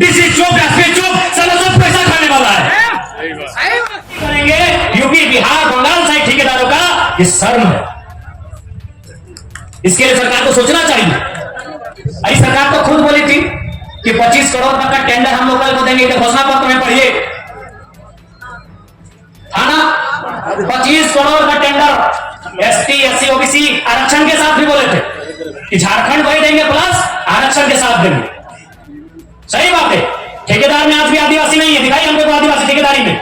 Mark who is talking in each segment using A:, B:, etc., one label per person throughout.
A: DC चुप, SP चुप, साला सब पैसा खाने वाला है। करेंगे यूपी, बिहार, बंगाल साइड ठेकेदारों का ये शर्म है। इसके लिए सरकार को सोचना चाहिए। अरे सरकार तो खुद बोली थी कि 25 करोड़ तक का टेंडर हम लोकल को देंगे। घोषणा पत्र में पढ़िए, था ना 25 करोड़ का टेंडर एसटी, एससी, ओबीसी आरक्षण के साथ भी बोले थे कि झारखंड वही देंगे प्लस आरक्षण के साथ देंगे। सही बात है। ठेकेदार में आज भी आदिवासी नहीं है, दिखाई हमको आदिवासी ठेकेदारी में,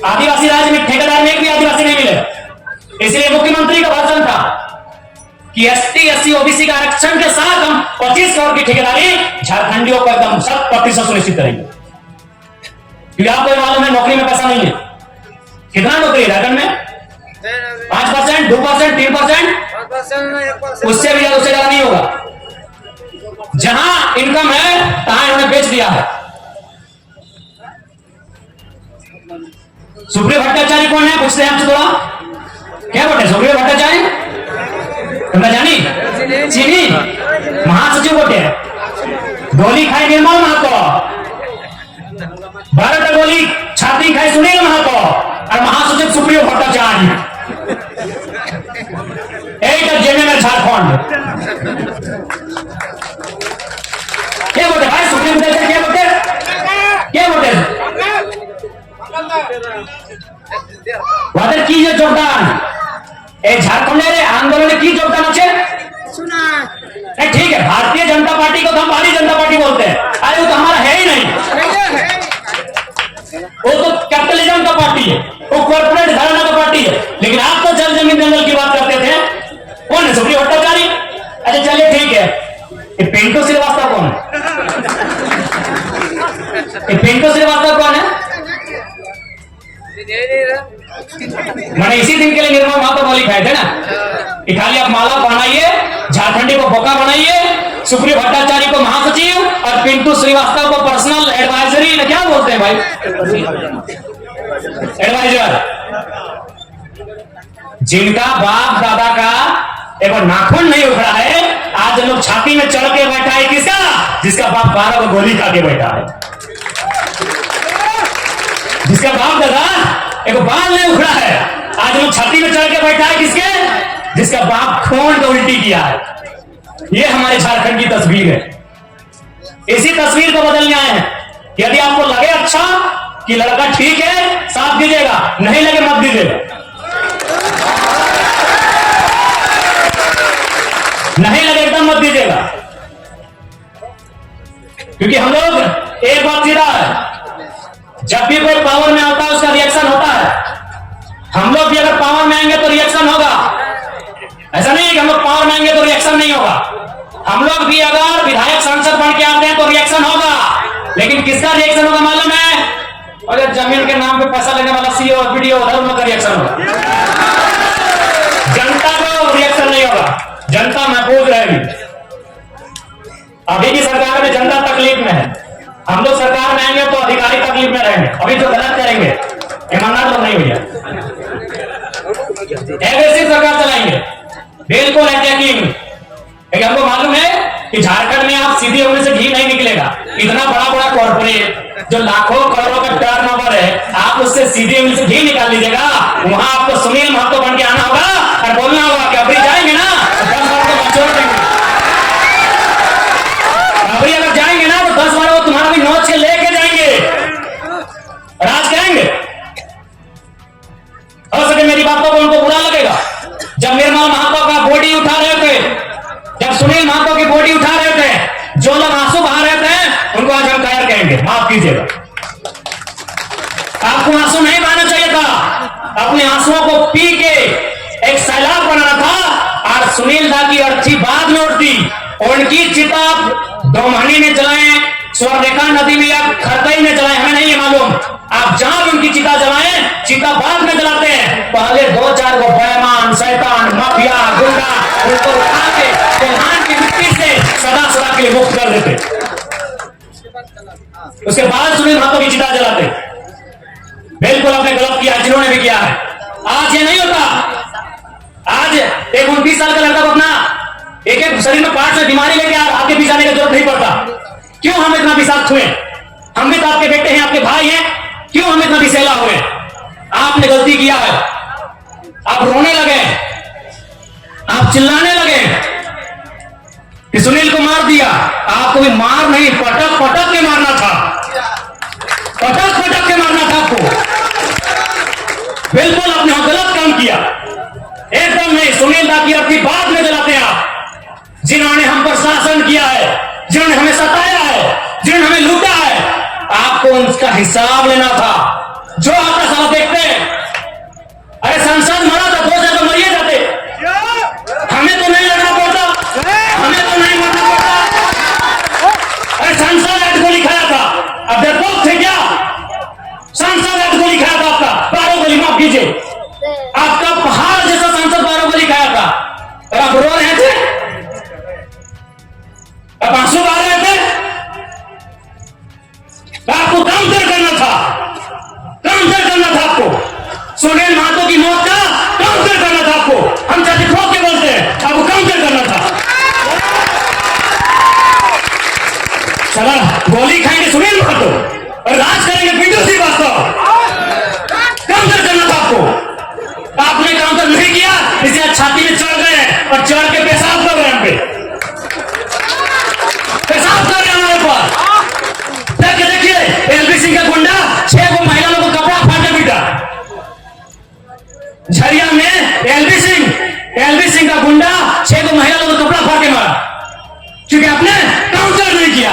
A: आदिवासी राज्य में ठेकेदार में एक भी आदिवासी नहीं मिले। इसलिए मुख्यमंत्री का भाषण था कि एसटी, एससी, ओबीसी का आरक्षण के साथ हम 25 करोड़ की ठेकेदारी झारखंडियों को एकदम 100% सुनिश्चित करेंगे। क्योंकि आपको मालूम है नौकरी में पैसा नहीं है। कितना नौकरी है झारखंड में? 5%, 2%, 3%, उससे भी ज्यादा, उससे ज्यादा नहीं होगा। जहां इनकम है तहां इन्होंने बेच दिया है। सुप्रियो भट्टाचार्य कौन है? पूछते हैं आपसे थोड़ा। क्या बोलते हैं सुप्रियो भट्टाचार्य? तुमने जानी? चीनी महासचिव बोलते हैं। गोली खाई निर्मल महतो, 12 गोली छाती खाई सुनील महतो, और महासचिव सुप्रियो भट्टाचार्य। एक जेने में झारखंड। क्या बोलते भाई? सुप्रीम कोर्ट क्या बोलते? क्या बोलते? वादर की योगदान झारखंड आंदोलन की योगदान अच्छे सुना नहीं। ठीक है, भारतीय जनता पार्टी को तो हम भारतीय जनता पार्टी बोलते हैं। अरे वो तो हमारा है ही नहीं, वो तो कैपिटलिज्म का पार्टी है, वो कॉर्पोरेट घराना का पार्टी है। लेकिन आप तो जल जमीन जंगल की बात करते थे। कौन है? सुप्रियो भट्टाचार्य। अच्छा चलिए ठीक है, ये पिंटू श्रीवास्तव कौन है? ये पिंटू श्रीवास्तव कौन है? मैंने इसी दिन के लिए निर्मल महतो गोली खाए थे ना। खाली आप माला बनाइए, झारखंडी को बोका बनाइए, सुप्रियो भट्टाचार्य को महासचिव और पिंटू श्रीवास्तव को पर्सनल एडवाइजरी, क्या बोलते हैं भाई, एडवाइजर। जिनका बाप दादा का एक नाखून नहीं उखड़ा है, आज लोग छाती में चढ़ के बैठा है। किसका? जिसका बाप 12 को गोली खा के बैठा है, जिसका बाप दादा एक बाल नहीं उखड़ा है, आज लोग छाती में चढ़ के बैठा है। किसके? जिसका बाप खून को उल्टी किया है। ये हमारे झारखंड की तस्वीर है। इसी तस्वीर को बदलने आए हैं। यदि आपको लगे अच्छा कि लड़का ठीक है, साथ दीजिएगा, नहीं लगे मत दीजिएगा। नहीं लगे एकदम मत दीजिएगा। क्योंकि हम लोग एक बात सीधा है, जब भी कोई पावर में आता है उसका रिएक्शन होता है। हम लोग भी अगर पावर में आएंगे तो रिएक्शन होगा। ऐसा नहीं है कि हम लोग पावर में आएंगे तो रिएक्शन नहीं होगा। हम लोग भी अगर विधायक सांसद बन के आते हैं तो रिएक्शन होगा। लेकिन किसका रिएक्शन होगा मालूम है? अगर जमीन के नाम पे पैसा लेने वाला सीओ और वीडियो उधर उनका रिएक्शन होगा। जनता को रिएक्शन नहीं होगा। जनता महफूज रहेगी। अभी की सरकार में जनता तकलीफ में है। हम लोग सरकार में आएंगे तो अधिकारी तकलीफ में रहेंगे। अभी जो गलत करेंगे ईमानदार लोग नहीं भैया, एग्रेसिव सरकार चलाएंगे, बिल्कुल अटैकिंग। हमको मालूम है कि झारखंड में आप सीधे होने से घी नहीं निकलेगा। इतना बड़ा बड़ा कॉर्पोरेट जो लाखों करोड़ों का टर्नओवर है, आप उससे सीधे होने से घी निकाल लीजिएगा। वहां आपको सुनील महतो बन के आना होगा और बोलना होगा कि अभी जाएंगे ना तो 10 बार को बचोड़ देंगे। अभी अगर जाएंगे ना तो 10 बार वो तुम्हारा भी नोच के लेके जाएंगे, राज करेंगे। हो सके मेरी बातों को उनको बुरा लगेगा। जब निर्मल महतो का बॉडी उठा रहे थे, जब सुनील महतो की बॉडी उठा रहे थे, जो लोग आंसू बहा रहे थे, उनको आज हम कायर कहेंगे, माफ कीजिएगा। आपको आंसू नहीं बहाना चाहिए था। अपने आंसुओं को पी के एक सैलाब बनाना था। और सुनील दा की अर्थी बाद में उठती, उनकी चिता 2 महीने में जलाएं, स्वर्णरेखा नदी में या खरदई में जलाएं, हमें नहीं है मालूम। आप जहां भी उनकी चिता जलाएं, चिता बाद में जलाते हैं। पहले 2-4 को बेईमान, शैतान, माफिया, गुंडा उनको उठा के कोल्हान की मिट्टी से सदा के लिए मुक्त कर देते। उसके बाद सुनील महतो की चिता जलाते। बिल्कुल आपने गलत किया, जिन्होंने भी किया है। आज ये नहीं होता। आज एक 29 साल का लड़का को अपना एक शरीर में पार्ट से बीमारी लेके आगे पीछे जाने की जरूरत नहीं पड़ता। क्यों हम इतना विषाक्त हुए? हम भी तो आपके बेटे हैं, आपके भाई हैं, क्यों हम इतना विषैला हुए? आपने गलती किया है, आप रोने लगे, आप चिल्लाने लगे कि सुनील को मार दिया। आपको भी मार नहीं, पटक पटक के मारना था, पटक पटक के मारना था आपको। बिल्कुल आपने गलत काम किया, एकदम नहीं। सुनील दा की अपनी बात में जलाते हैं आप, जिन्होंने हम पर शासन किया है, जिन्होंने हमें सताया है, जिन्होंने हमें लूटा है, आपको उनका हिसाब लेना था। जो आपका साथ देखते हैं, अरे सांसद मरा था, 2 जगह मरिए जाते, हमें तो नहीं लड़ना पड़ता, हमें तो नहीं मरना पड़ता। अरे सांसद 8 गोली खाया था, अब डरपोक थे क्या? सांसद 8 गोली खाया था, आपका 12 गोली, माफ कीजिए, आपका पहाड़ जैसा सांसद 12 गोली खाया था, और आप रो रहे थे, अब आंसू बहा रहे थे। आपको काउंटर करना था, काउंटर करना था आपको। सुनील महतो की मौत का काउंटर करना था आपको। हम चाहे ठोक के बोलते हैं, आपको काउंटर करना था। चला गोली खाएंगे सुनील महतो और राज करेंगे पिंटू श्रीवास्तव, काउंटर करना था आपको। आपने काउंटर नहीं किया, इसे छाती में चढ़ गए और चढ़ के पेशाब कर रहे हैं, हम पे पेशाब कर रहे हैं हमारे पर। देखिए एलबी सिंह का गुंडा 6 को महिला लोगों को कपड़ा फाड़ के पीटा। झरिया में एलबी सिंह का गुंडा 6 को महिला लोगों को कपड़ा फाड़ के मारा, क्योंकि आपने काउंटर नहीं किया।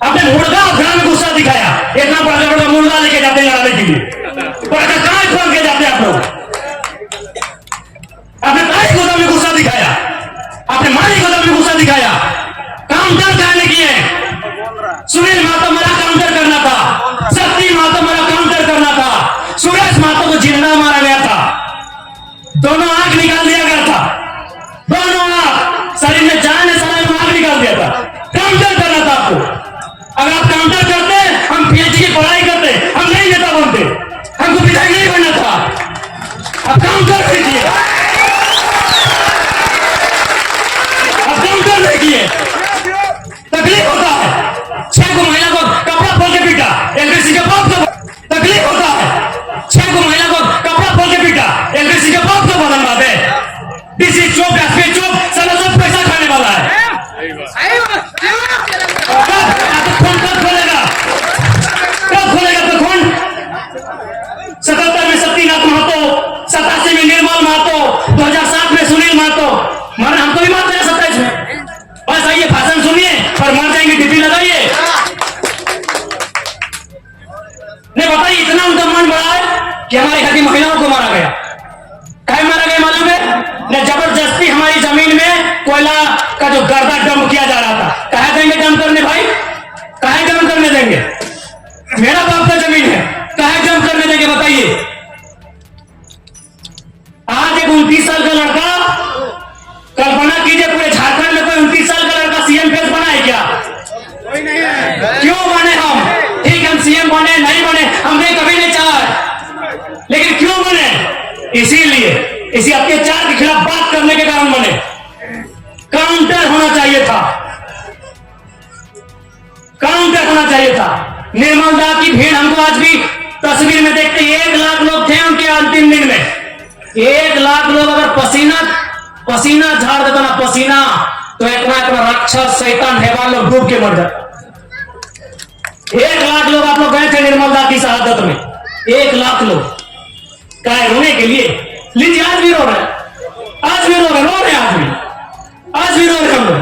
A: आपने मुर्गा घर में गुस्सा दिखाया, इतना बड़ा बड़ा मुर्गा लेके जाते हैं लड़ाने के लिए, कहाँ खोल के जाते हैं आप लोग। आपने ताई गोदाम में गुस्सा दिखाया, आपने माली गोदाम में गुस्सा दिखाया, काउंटर करने किए। सुनील महतो मरा, काउंटर करना था। शक्ति महतो मरा, काउंटर करना था। सुरेश महतो को जिंदा मारा गया था, दोनों आंख निकाल दिया गया था, दोनों आंख, शरीर में जान है, सारा में आंख निकाल दिया था। काउंटर करना था आपको। अगर आप काउंटर करते, हम पीएचडी की पढ़ाई करते, हम नहीं नेता बनते, हमको विधायक नहीं बनना था। अब काउंटर कीजिए, अब काउंटर नहीं किए, तकलीफ होता है। 6 को महिला को कपड़ा खोल के पीटा, एलबीसी के बाप को तकलीफ होता है। 6 को महिला को कपड़ा खोल के पीटा, एलबीसी के बाप को बदल बात है। डीसी चुप, एसपी चुप, सब पैसा खाने वाला है। कब खोलेगा, कब खोलेगा तो खून? 77 में शक्तिनाथ महतो, 87 में निर्मल महतो, 2007 में सुनील महतो मर, हमको भी मारते हैं 27 में। बस आइए भाषण सुनिए और मर जाएंगे, डिप्टी लगाइए। नहीं बताइए, इतना उनका मन बड़ा है कि हमारे घर की महिलाओं को मारा गया। कहीं मारा गया मालूम है? न जबरदस्ती हमारी जमीन में कोयला का जो गर्दा डंप किया जा रहा था, कहा देंगे डंप करने भाई, कहा डंप करने देंगे? मेरा बाप का जमीन है, कहा डंप करने देंगे बताइए? आज एक 29 साल का लड़का, कल्पना कीजिए पूरे झारखंड में कोई 29 साल का लड़का सीएम फेस बना है क्या? कोई नहीं है। क्यों बने हम? ठीक, हम सीएम बने, नहीं बने, हमने कभी नहीं चाहा, लेकिन क्यों बने? इसीलिए इसी अत्याचार के खिलाफ बात करने के कारण बने। काउंटर होना चाहिए था, काउंटर होना चाहिए था। निर्मल दा की भीड़ हमको आज भी तस्वीर में देखते, 1 लाख लोग थे उनके अंतिम दिन में। 1 लाख लोग अगर पसीना झाड़ देता ना, पसीना, तो इतना राक्षस शैतान हैवान लोग डूब के मर जाता। 1 लाख लोग आप लोग गए थे निर्मल दा की शहादत में, 1 लाख लोग। क्या रोने के लिए? लीजिए, आज भी रो रहे हैं, आज भी रो रहे हैं, आज भी रो रहे हम लोग।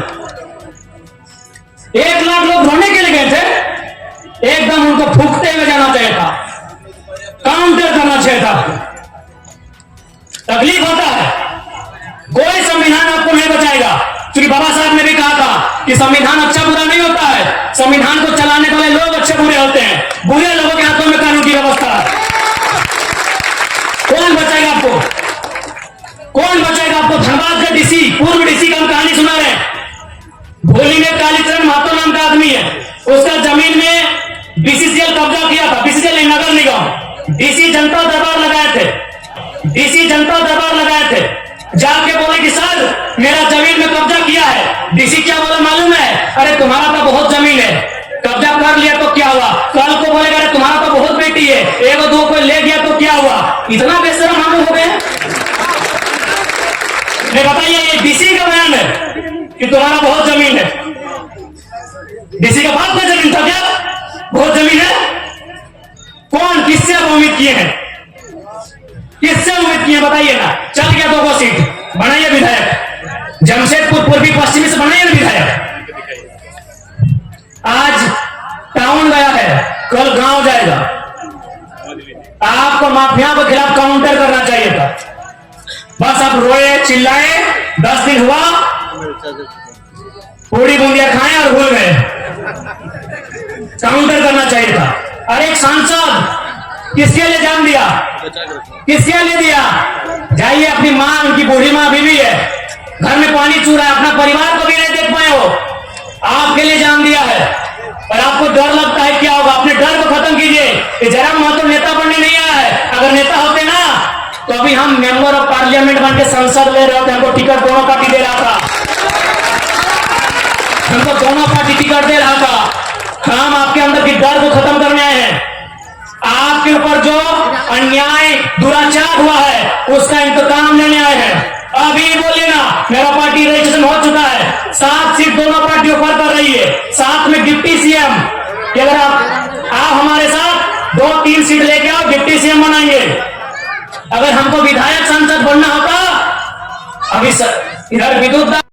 A: 1 लाख लोग रोने के लिए गए थे, एकदम उनको फूकते हुए जाना चाहिए था, काउंटर करना चाहिए था। तकलीफ होता है, कोई संविधान आपको नहीं बचाएगा, क्योंकि बाबा साहब ने भी कहा था कि संविधान अच्छा बुरा नहीं होता है, संविधान को चलाने वाले लोग अच्छे बुरे होते हैं, बुरे लोगों के हाथों में कानून की व्यवस्था है। कौन बचाएगा आपको? कौन बचाएगा आपको? धनबाद का डीसी, पूर्व डीसी का हम कहानी सुना रहे हैं। भोली में कालीचरण महतो नाम का आदमी है, उसका जमीन में बीसीसीएल कब्जा किया था, बीसीसीएल नगर निगम। डीसी जनता दरबार लगाए थे, डीसी जनता दरबार लगाए थे, जाके बोले कि सर मेरा जमीन में कब्जा किया है। डीसी क्या बोला मालूम है? अरे तुम्हारा तो बहुत जमीन है, कब्जा कर लिया तो क्या हुआ, कल को बोलेगा अरे तुम्हारा तो बहुत बेटी है, एक दो को ले गया तो क्या हुआ। इतना बेशरम हम हो गए। नहीं बताइए, ये डीसी का बयान है कि तुम्हारा बहुत जमीन है। डीसी का बाप का जमीन था क्या? बहुत जमीन है। कौन, किससे आप उम्मीद किए हैं, किससे उम्मीद किए बताइए ना। चल गया 2 सीट, बनाइए विधायक। जमशेदपुर पूर्वी पश्चिमी से बनाइए ना विधायक। आज टाउन गया है, कल गांव जाएगा। आपको माफिया के खिलाफ काउंटर करना चाहिए था। बस आप रोए चिल्लाए, 10 दिन हुआ, पूरी बूंदिया खाए और भूल गए। काउंटर करना चाहिए था। अरे एक सांसद किसके लिए जान दिया, किसके लिए दिया? जाइए, अपनी मां, उनकी बूढ़ी मां बीवी है, घर में पानी चू रहा है, अपना परिवार को भी नहीं देख पाए हो, आपके लिए जान दिया है। और आपको डर लगता है क्या होगा, अपने डर को खत्म कीजिए। जरा महतो नेता बनने नहीं आया है। अगर नेता होते ना तो अभी हम मेंबर ऑफ पार्लियामेंट बन के संसद ले रहे होते। हमको टिकट दोनों पार्टी दे रहा था, हमको दोनों पार्टी टिकट दे रहा था। हम आपके अंदर की डर को खत्म करने आए हैं। आपके ऊपर जो अन्याय दुराचार हुआ है उसका इंतकाम लेने आए हैं। अभी बोलिए ना, मेरा पार्टी रजिस्ट्रेशन हो चुका है, 7 सीट दोनों पार्टियों पर कर रही है, साथ में डिप्टी सीएम कि अगर आप हमारे साथ 2-3 सीट लेके आओ, डिप्टी सीएम बनाएंगे। अगर हमको विधायक सांसद बनना होता, अभी इधर विद्युत